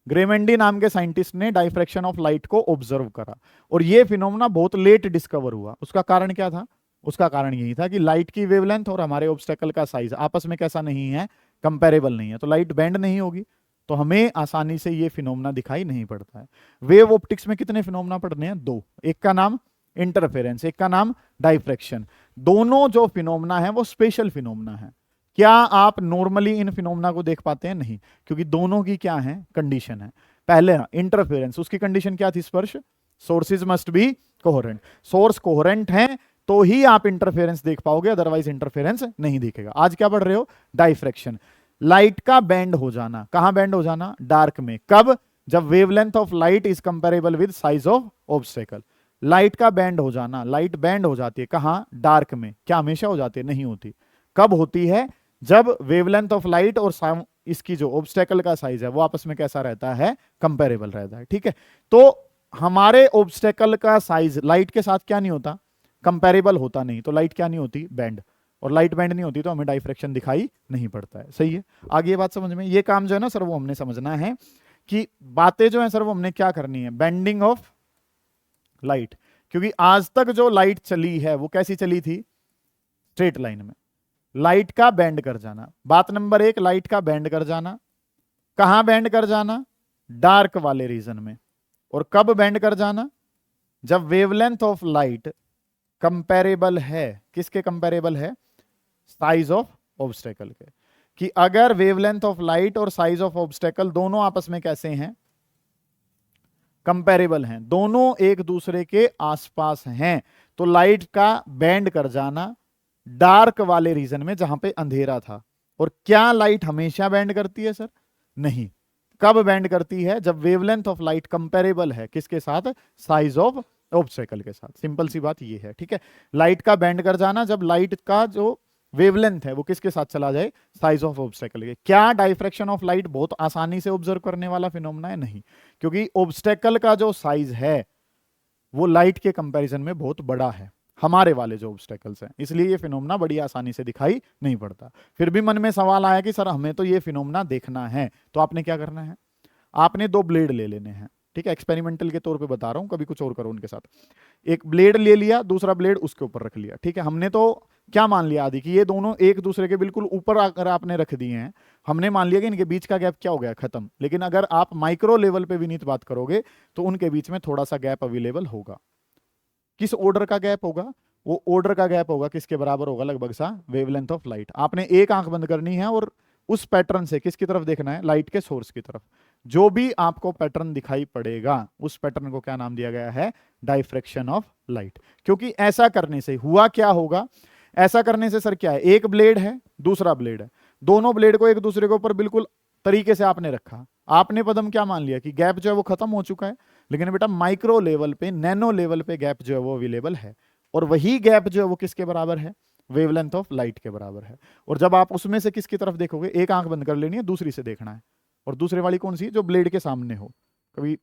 ग्रेमेंडी नाम के साइंटिस्ट ने डाइफ्रैक्शन ऑफ लाइट को ऑब्जर्व करा, और ये फिनोमेना बहुत लेट डिस्कवर हुआ। उसका कारण क्या था, उसका कारण यही था कि लाइट की वेवलेंथ और हमारे ऑब्स्टेकल का साइज आपस में कैसा नहीं है, कंपेरेबल नहीं है, तो लाइट बैंड नहीं होगी, तो हमें आसानी से ये फिनोमेना दिखाई नहीं पड़ता है। वेव ऑप्टिक्स में कितने फिनोमेना पढ़ने हैं, दो। एक का नाम इंटरफेरेंस, एक का नाम डाइफ्रैक्शन। दोनों जो फिनोमेना है वो स्पेशल फिनोमेना है। क्या आप नॉर्मली इन फिनोमेना को देख पाते हैं, नहीं, क्योंकि दोनों की क्या है, कंडीशन है। पहले इंटरफेरेंस, उसकी कंडीशन क्या थी, स्पर्श, sources must be coherent, source coherent है तो ही आप इंटरफेरेंस देख पाओगे, अदरवाइज इंटरफेरेंस नहीं दिखेगा। आज क्या पढ़ रहे हो, डाइफ्रैक्शन, लाइट का बैंड हो जाना। कहां बैंड हो जाना, डार्क में। कब, जब wavelength of light is comparable with size of obstacle. Light का बैंड हो जाना, लाइट बैंड हो जाती है कहां, डार्क में। क्या हमेशा हो जाती है, नहीं होती। कब होती है, जब वेवलेंथ ऑफ लाइट और इसकी जो ऑब्स्टेकल का साइज है वो आपस में कैसा रहता है, कंपेरेबल रहता है। ठीक है, तो हमारे ऑब्स्टेकल का साइज लाइट के साथ क्या नहीं होता, कंपेरेबल होता नहीं, तो लाइट क्या नहीं होती, बैंड, और लाइट बैंड नहीं होती तो हमें डाइफ्रैक्शन दिखाई नहीं पड़ता है। सही है, आगे ये बात समझ में। ये काम जो है ना सर वो हमने समझना है कि बातें जो है सर वो हमने क्या करनी है, बेंडिंग ऑफ लाइट। क्योंकि आज तक जो लाइट चली है वो कैसी चली थी, स्ट्रेट लाइन में। लाइट का बैंड कर जाना, बात नंबर एक, लाइट का बैंड कर जाना। कहां बैंड कर जाना, डार्क वाले रीजन में। और कब बैंड कर जाना, जब वेवलेंथ ऑफ लाइट कंपेरेबल है, किसके कंपेरेबल है, साइज ऑफ ऑब्स्टेकल के। कि अगर वेवलेंथ ऑफ लाइट और साइज ऑफ ऑब्स्टेकल दोनों आपस में कैसे हैं, कंपेरेबल हैं, दोनों एक दूसरे के आसपास हैं, तो लाइट का बैंड कर जाना डार्क वाले रीजन में जहां पे अंधेरा था। और क्या लाइट हमेशा बैंड करती है सर, नहीं। कब बैंड करती है, जब वेवलेंथ ऑफ लाइट कंपेरेबल है किसके साथ, साइज ऑफ ऑब्स्टेकल के साथ। सिंपल सी बात ये है। ठीक है, लाइट का बैंड कर जाना जब लाइट का जो वेवलेंथ है वो किसके साथ चला जाए, साइज ऑफ ऑब्स्टेकल के। क्या डाइफ्रैक्शन ऑफ लाइट बहुत आसानी से ऑब्जर्व करने वाला फिनोमेना है, नहीं, क्योंकि ऑब्स्टेकल का जो साइज है वो लाइट के कंपैरिजन में बहुत बड़ा है, हमारे वाले जो ऑब्स्टेकल्स हैं, इसलिए ये फिनोमेना बड़ी आसानी से दिखाई नहीं पड़ता। फिर भी मन में सवाल आया कि सर हमें तो ये फिनोमेना देखना है, तो आपने क्या करना है, आपने दो ब्लेड ले लेने हैं। ठीक है, एक्सपेरिमेंटल के तौर पे बता रहा हूं, कभी कुछ और करो उनके साथ। एक ब्लेड ले लिया, दूसरा ब्लेड उसके ऊपर रख लिया। ठीक है, हमने तो क्या मान लिया आदि कि ये दोनों एक दूसरे के बिल्कुल ऊपर आकर आपने रख दिए हैं, हमने मान लिया कि इनके बीच का गैप क्या हो गया, खत्म। लेकिन अगर आप माइक्रो लेवल पे विनीत बात करोगे तो उनके बीच में थोड़ा सा गैप अवेलेबल होगा। किस ऑर्डर का गैप होगा, वो ऑर्डर का गैप होगा किसके बराबर होगा, लगभग सा वेवलेंथ ऑफ लाइट। आपने एक आंख बंद करनी है और उस पैटर्न से किसकी तरफ देखना है, लाइट के सोर्स की तरफ। जो भी आपको पैटर्न दिखाई पड़ेगा उस पैटर्न को क्या नाम दिया गया है, डाइफ्रैक्शन ऑफ लाइट। क्योंकि ऐसा करने से हुआ क्या होगा, ऐसा करने से सर क्या है, एक ब्लेड है दूसरा ब्लेड है, दोनों ब्लेड को एक दूसरे के ऊपर बिल्कुल तरीके से आपने रखा, आपने पदम क्या मान लिया कि गैप जो है वो खत्म हो चुका है। लेकिन बेटा माइक्रो लेवल पे, नैनो लेवल पे गैप जो है वो अवेलेबल है, और वही गैप जो है वो किसके बराबर है, वेवलेंथ ऑफ लाइट के बराबर है। और जब आप उसमें से किसकी तरफ देखोगे, एक आंख बंद कर लेनी है, दूसरी से देखना है, और दूसरे वाली कौन सी, जो ब्लेड के सामने हो। कभी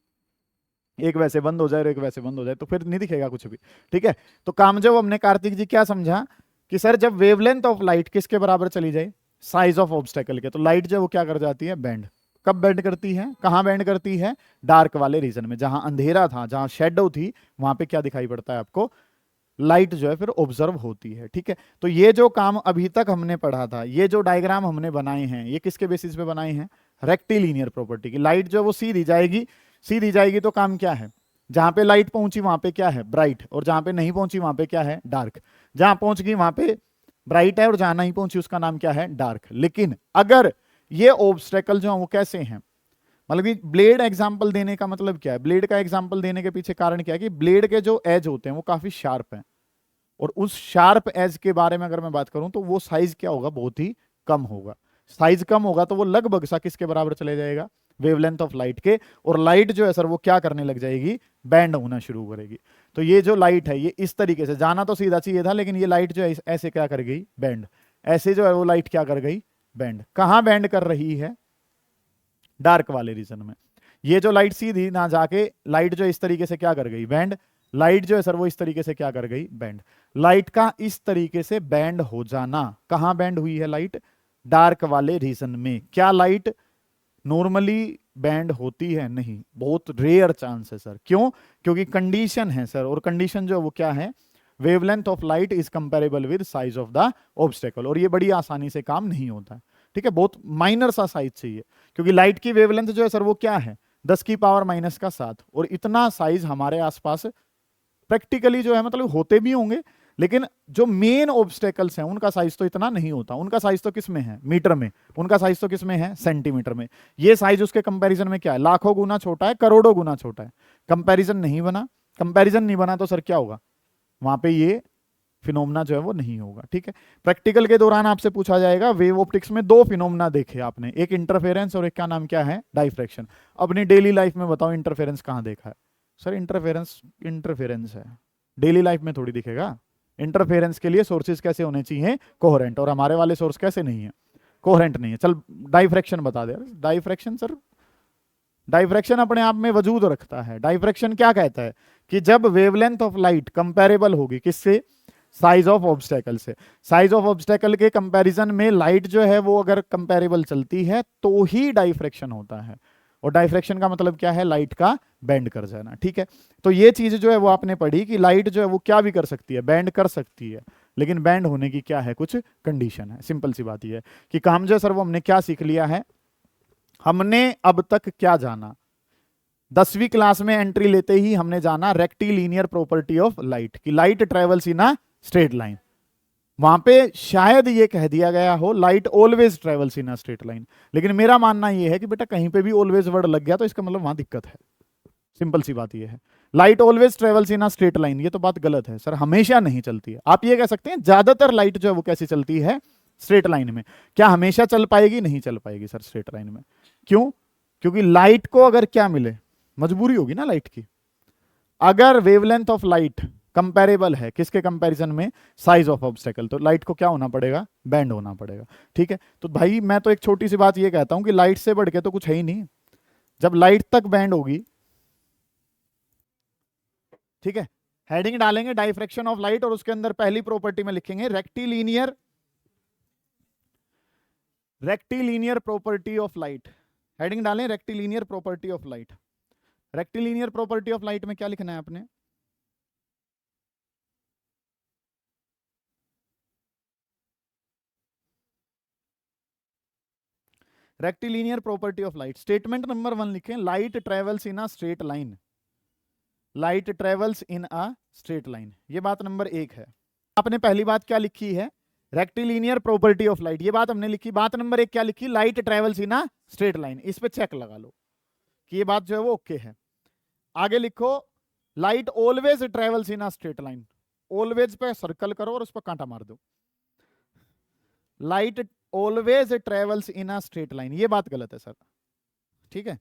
एक वैसे बंद हो जाए और एक वैसे बंद हो जाए तो फिर नहीं दिखेगा कुछ भी। ठीक है, तो काम जब हमने कार्तिक जी क्या समझा कि सर जब वेवलेंथ ऑफ लाइट किसके बराबर चली जाए, साइज ऑफ ऑब्स्टेकल के, तो लाइट जो वो क्या कर जाती है, बेंड। कब बेंड करती है, कहां बेंड करती है, डार्क वाले रीजन में, जहां अंधेरा था, जहां शेडो थी, वहां पे क्या दिखाई पड़ता है आपको, लाइट जो है फिर ऑब्जर्व होती है। ठीक है, तो ये जो काम अभी तक हमने पढ़ा था, ये जो डायग्राम हमने बनाए हैं, ये किसके बेसिस पे बनाए हैं, रेक्टिलिनियर प्रॉपर्टी की। लाइट जो वो सीधी जाएगी, सीधी जाएगी तो काम क्या है, जहां पे लाइट पहुंची वहां पे क्या है, ब्राइट, और जहां पे नहीं पहुंची वहां पे क्या है, डार्क। जहां पहुंच गई वहां पे ब्राइट है, और जहां नहीं पहुंची उसका नाम क्या है, डार्क। लेकिन अगर ये ऑब्स्टेकल जो है वो कैसे हैं, मतलब कि ब्लेड एग्जाम्पल देने का मतलब क्या है, ब्लेड का एग्जाम्पल देने के पीछे कारण क्या है कि ब्लेड के जो एज होते हैं वो काफी शार्प हैं, और उस शार्प एज के बारे में अगर मैं बात करूं तो वो साइज क्या होगा, बहुत ही कम होगा। साइज कम होगा तो वो लगभग सा किसके बराबर चले जाएगा, वेवलेंथ ऑफ लाइट के, और लाइट जो है सर वो क्या करने लग जाएगी, बैंड होना शुरू करेगी। तो ये जो लाइट है ये इस तरीके से, जाना तो सीधा चाहिए था, लेकिन ये लाइट जो है ऐसे क्या कर गई, बैंड। ऐसे जो है वो लाइट क्या कर गई, बैंड। कहां बैंड कर रही है, डार्क वाले रीजन में। ये जो लाइट सीधी ना जाके लाइट जो इस तरीके से क्या कर गई, बैंड। लाइट जो है सर वो इस तरीके से क्या कर गई, बैंड। लाइट का इस तरीके से बैंड हो जाना, कहां बैंड हुई है लाइट, डार्क वाले रीजन में। क्या लाइट नॉर्मली बैंड होती है, नहीं, बहुत रेयर चांस है सर। क्यों, क्योंकि कंडीशन है सर, और कंडीशन जो है वो क्या है, wavelength of light is comparable with size of the obstacle, और ये बड़ी आसानी से काम नहीं होता है। ठीक है, बहुत माइनर सा साइज चाहिए, क्योंकि लाइट की वेवलेंथ जो है सर वो क्या है, 10 की पावर -7, और इतना साइज हमारे आसपास प्रैक्टिकली जो है मतलब होते भी होंगे, लेकिन जो मेन ऑब्स्टेकल्स हैं उनका साइज तो इतना नहीं होता। उनका साइज तो किस में है, मीटर में, उनका साइज तो किस में है, सेंटीमीटर में। ये साइज उसके कंपैरिजन में क्या है, लाखों गुना छोटा है, करोड़ों गुना छोटा है। कंपैरिजन नहीं बना, कंपैरिजन नहीं बना तो सर क्या होगा, वहां पे ये फिनोमेना जो है वो नहीं होगा। ठीक है, प्रैक्टिकल के दौरान आपसे पूछा जाएगा वेव ऑप्टिक्स में दो फिनोमेना देखे आपने, एक इंटरफेरेंस और एक का नाम क्या है, डाइफ्रैक्शन। अपनी डेली लाइफ में बताओ इंटरफेरेंस कहां देखा है, सर इंटरफेरेंस इंटरफेरेंस है, डेली लाइफ में थोड़ी दिखेगा। इंटरफेरेंस के लिए सोर्सेज कैसे होने चाहिए, कोहेरेंट, और हमारे वाले सोर्स कैसे नहीं है, कोहेरेंट नहीं है। चल डाइफ्रैक्शन बता दे। डाइफ्रैक्शन सर, डाइफ्रैक्शन अपने आप में वजूद रखता है। डाइफ्रैक्शन क्या कहता है कि जब वेवलेंथ ऑफ लाइट कंपेरेबल होगी किससे, साइज ऑफ ऑब्स्टेकल से। साइज ऑफ ऑब्स्टेकल के कंपैरिजन में लाइट जो है वो अगर कंपेरेबल चलती है तो ही डाइफ्रैक्शन होता है, और डाइफ्रैक्शन का मतलब क्या है, लाइट का बैंड कर जाना। ठीक है, तो ये चीज जो है वो आपने पढ़ी कि लाइट जो है वो क्या भी कर सकती है, बैंड कर सकती है, लेकिन बैंड होने की क्या है, कुछ कंडीशन है। सिंपल सी बात ये है कि काम जो है सर वो हमने क्या सीख लिया है, हमने अब तक क्या जाना, 10वीं क्लास में एंट्री लेते ही हमने जाना रेक्टिलिनियर प्रॉपर्टी ऑफ लाइट, कि light travels in a straight line. वहां पे शायद ये कह दिया गया हो light always travels in a straight line, लेकिन मेरा मानना ये है कि बेटा कहीं पे भी ऑलवेज वर्ड लग गया तो इसका मतलब वहां दिक्कत है। सिंपल सी बात ये है, light always travels in a straight line, ये तो बात गलत है सर, हमेशा नहीं चलती है। आप ये कह सकते हैं ज्यादातर लाइट जो है वो कैसी चलती है, स्ट्रेट लाइन में। क्या हमेशा चल पाएगी, नहीं चल पाएगी सर स्ट्रेट लाइन में। क्यों, क्योंकि लाइट को अगर क्या मिले, मजबूरी होगी ना लाइट की। अगर वेवलेंथ ऑफ लाइट कंपेरेबल है किसके कंपैरिजन में, साइज ऑफ ऑब्स्टेकल, तो लाइट को क्या होना पड़ेगा, बैंड होना पड़ेगा। ठीक है, तो भाई मैं तो एक छोटी सी बात ये कहता हूं कि लाइट से बढ़ के तो कुछ है ही नहीं। जब लाइट तक बैंड होगी, ठीक है, हेडिंग डालेंगे डाइफ्रैक्शन ऑफ लाइट, और उसके अंदर पहली प्रॉपर्टी में लिखेंगे rectilinear, rectilinear property of light. Heading डालें rectilinear property of light. Rectilinear property of light में क्या लिखना है आपने, rectilinear property of light. Statement number 1 लिखें, light travels in a straight line, light travels in a straight line. ये बात number 1 है। आपने पहली बात क्या लिखी है, रेक्टिलिनियर प्रॉपर्टी ऑफ लाइट, ये बात हमने लिखी। बात नंबर 1 क्या लिखी, light travels in a straight line. इस पे चेक लगा लो कि ये बात जो है वो ओके है। आगे लिखो, light always travels in a straight line. Always पे सर्कल करो और उस पर कांटा मार दो। Light always travels in a straight line, ये बात गलत है सर। ठीक है,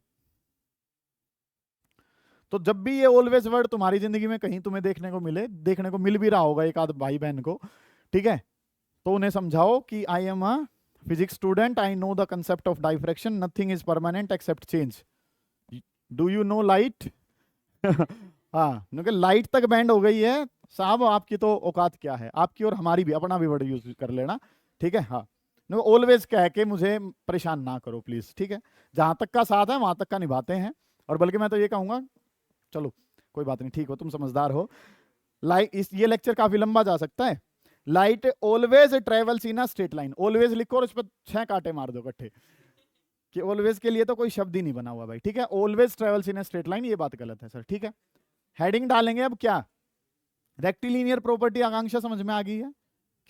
तो जब भी ये ऑलवेज वर्ड तुम्हारी जिंदगी में कहीं तुम्हें देखने को मिले, देखने को मिल भी रहा होगा एक आध भाई बहन को, ठीक है, तो उन्हें समझाओ कि I am a physics student, I know the concept of diffraction, nothing is permanent except change, do you know light. हाँ, क्योंकि लाइट तक बैंड हो गई है, साहब आपकी तो औकात क्या है, आपकी और हमारी भी, अपना भी वर्ड यूज कर लेना, ठीक है। हाँ, नो ऑलवेज कह के मुझे परेशान ना करो प्लीज, ठीक है। जहां तक का साथ है वहां तक का निभाते हैं। और बल्कि मैं तो ये कहूंगा, चलो कोई बात नहीं, ठीक हो, तुम समझदार हो। ये लेक्चर काफी लंबा जा सकता है। Light always travels in a straight line, always लिखो और उस पर 6 कांटे मार दो इकट्ठे, कि ऑलवेज के लिए तो कोई शब्द ही नहीं बना हुआ भाई, ठीक है। Always travels in a straight line, ये बात गलत है सर, ठीक है। हेडिंग डालेंगे अब क्या, रेक्टिलिनियर प्रॉपर्टी आकांक्षा समझ में आ गई है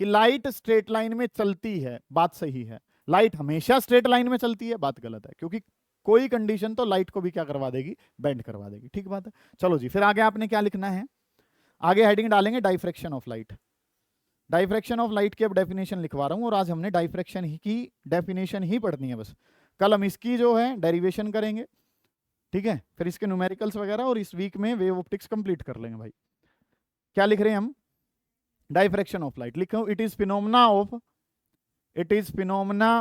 कि लाइट स्ट्रेट लाइन में चलती है, बात सही है। लाइट हमेशा स्ट्रेट लाइन में चलती है, बात गलत है, क्योंकि कोई कंडीशन तो लाइट को भी क्या करवा देगी, बेंड करवा देगी, ठीक बात है। चलो जी, फिर आगे आपने क्या लिखना है, आगे हेडिंग डालेंगे diffraction of light. Diffraction of light की अब डेफिनेशन लिखवा रहा हूं, और आज हमने डाइफ्रैक्शन ही की डेफिनेशन ही पढ़नी है बस। कल हम इसकी जो है डेरिवेशन करेंगे, ठीक है, फिर इसके न्यूमेरिकल्स वगैरह, और इस वीक में वेव ऑप्टिक्स कंप्लीट कर लेंगे भाई। क्या लिख रहे हैं हम, डाइफ्रैक्शन ऑफ लाइट लिखो, it is phenomena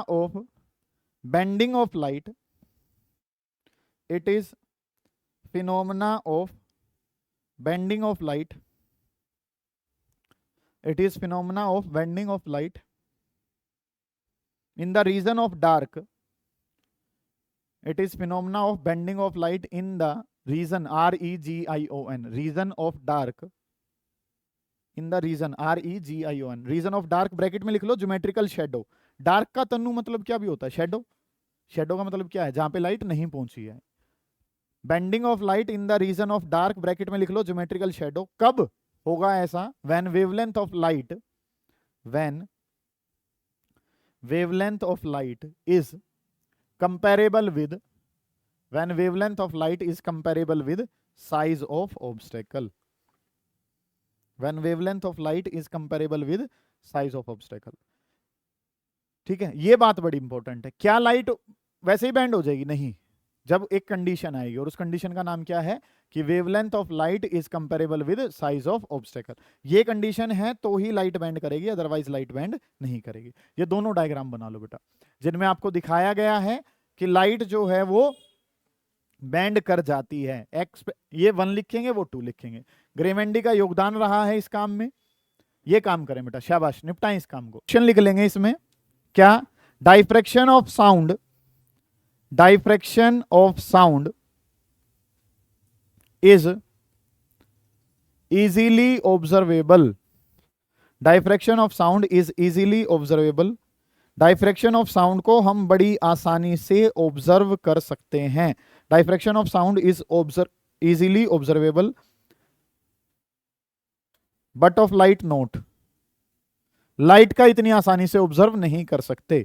of bending of light, it is phenomena of bending of light, it is phenomena of bending of light in the region of dark, it is phenomena of bending of light in the region, region, region of dark, in the region, region, region of dark, bracket में लिख लो geometrical shadow. Dark का तन्नु मतलब क्या भी होता है, shadow. Shadow का मतलब क्या है, जहां पे लाइट नहीं पहुंची है। Bending of light in the region of dark, bracket में लिख लो ज्योमेट्रिकल शेडो। कब होगा ऐसा, when wavelength of light, when wavelength of light is comparable with, when wavelength of light is comparable with size of obstacle, when wavelength of light is comparable with size of obstacle, ठीक है। ये बात बड़ी important है। क्या light वैसे ही band हो जाएगी, नहीं, जब एक कंडीशन आएगी, और उस कंडीशन का नाम क्या है कि wavelength of light is comparable with size of obstacle. ये कंडीशन है तो ही लाइट बैंड करेगी, अदरवाइज लाइट बैंड नहीं करेगी। ये दोनों डायग्राम बना लो बेटा, जिनमें आपको दिखाया गया है कि लाइट जो है वो बैंड कर जाती है। ये 1 लिखेंगे, वो 2 लिखेंगे। ग्रेमेंडी का योगदान रहा है इस काम में, ये काम करें बेटा, शाबाश, निपटाएं इस काम को। क्वेश्चन लिख लेंगे इसमें, क्या, diffraction of sound, diffraction of sound is easily observable, diffraction of sound is easily observable, diffraction of sound को हम बड़ी आसानी से ऑब्जर्व कर सकते हैं। diffraction of sound is easily observable but of light not, light का इतनी आसानी से ऑब्जर्व नहीं कर सकते,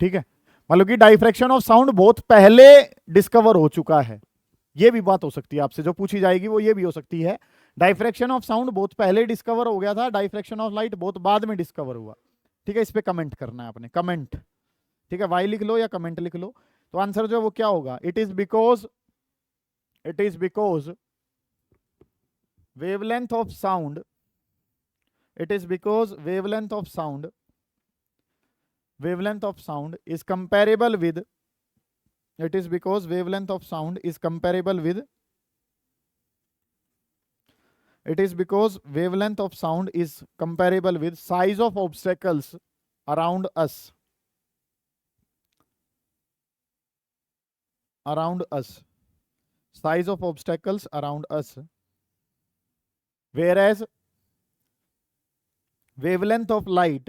ठीक है। मतलब कि डाइफ्रैक्शन ऑफ साउंड बहुत पहले डिस्कवर हो चुका है, ये भी बात हो सकती है आपसे जो पूछी जाएगी, वो ये भी हो सकती है डाइफ्रैक्शन ऑफ साउंड बहुत पहले डिस्कवर हो गया था, डाइफ्रैक्शन ऑफ लाइट बहुत बाद में डिस्कवर हुआ, ठीक है। इस पे कमेंट करना है आपने, कमेंट, ठीक है, वाई लिख लो या कमेंट लिख लो। तो आंसर जो है वो क्या होगा, it is because wavelength of sound, it is because wavelength of sound is comparable with, it is because wavelength of sound is comparable with, it is because wavelength of sound is comparable with size of obstacles around us, size of obstacles around us, whereas wavelength of light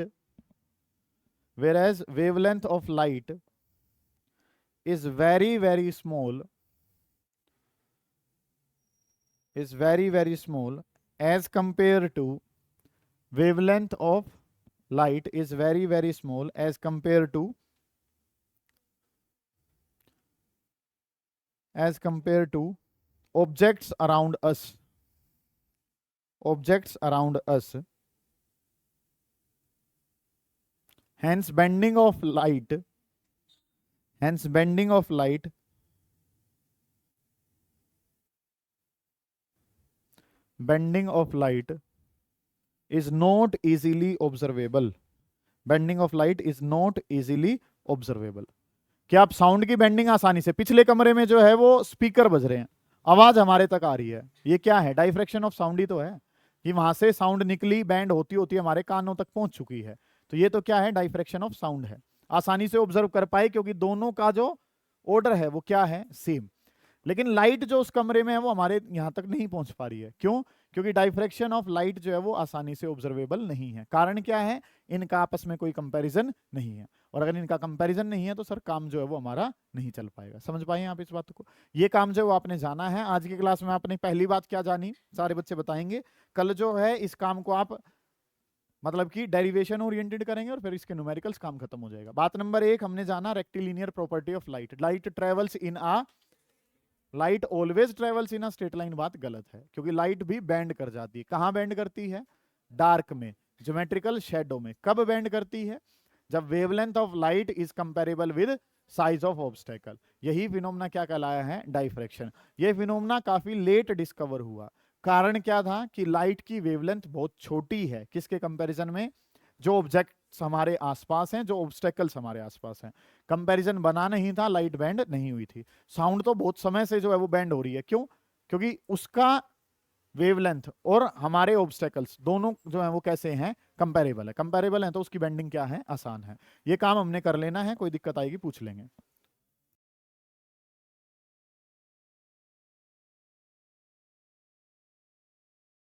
is very very small, as compared to, wavelength of light is very very small as compared to objects around us, hence bending of light is not easily observable, क्या आप sound की bending आसानी से, पिछले कमरे में जो है वो स्पीकर बज रहे हैं आवाज हमारे तक आ रही है, ये क्या है? डाइफ्रैक्शन ऑफ साउंड ही तो है कि वहां से साउंड निकली, बैंड होती होती हमारे कानों तक पहुंच चुकी है। तो ये तो क्या है? डाइफ्रैक्शन ऑफ साउंड है। आसानी से ऑब्जर्व कर पाए क्योंकि दोनों का जो ऑर्डर है वो क्या है? सेम। लेकिन लाइट जो उस कमरे में है वो हमारे यहां तक नहीं पहुंच पा रही है। क्यों? क्योंकि डाइफ्रैक्शन ऑफ लाइट जो है वो आसानी से ऑब्जर्वेबल नहीं है। कारण क्या है? इनका आपस में कोई कंपैरिजन नहीं है, और अगर इनका कंपैरिजन नहीं है तो सर काम जो है वो हमारा नहीं चल पाएगा। समझ पाए आप इस बात को? ये काम जो है वो आपने जाना है। आज की क्लास में आपने पहली बात क्या जानी, सारे बच्चे बताएंगे। कल जो है इस काम को आप मतलब कि डेरिवेशन ओरिएंटेड करेंगे और फिर इसके न्यूमेरिकल्स काम खत्म हो जाएगा। बात नंबर 1 हमने जाना rectilinear property of light. Light travels in a light always travels in a straight line. बात गलत है, क्योंकि लाइट भी बेंड कर जाती है। कहां बेंड करती है? डार्क में, ज्योमेट्रिकल शेडो में। कब बेंड करती है? जब wavelength of light is comparable with size of obstacle. यही फिनोमेना क्या कहलाया है? डाइफ्रैक्शन। यह फिनोमेना काफी लेट डिस्कवर हुआ। कारण क्या था? कि लाइट की वेवलेंथ बहुत छोटी है किसके कंपैरिजन में? जो ऑब्जेक्ट्स हमारे आसपास हैं, जो ऑब्स्टेकल्स हमारे आसपास हैं। कंपैरिजन बना नहीं था, लाइट बैंड नहीं हुई थी। साउंड तो बहुत समय से जो है वो बैंड हो रही है। क्यों? क्योंकि उसका वेवलेंथ और हमारे ऑब्स्टेकल्स दोनों जो है वो कैसे हैं? कंपेरेबल है। कंपेरेबल है तो उसकी बेंडिंग क्या है? आसान है। ये काम हमने कर लेना है, कोई दिक्कत आएगी पूछ लेंगे।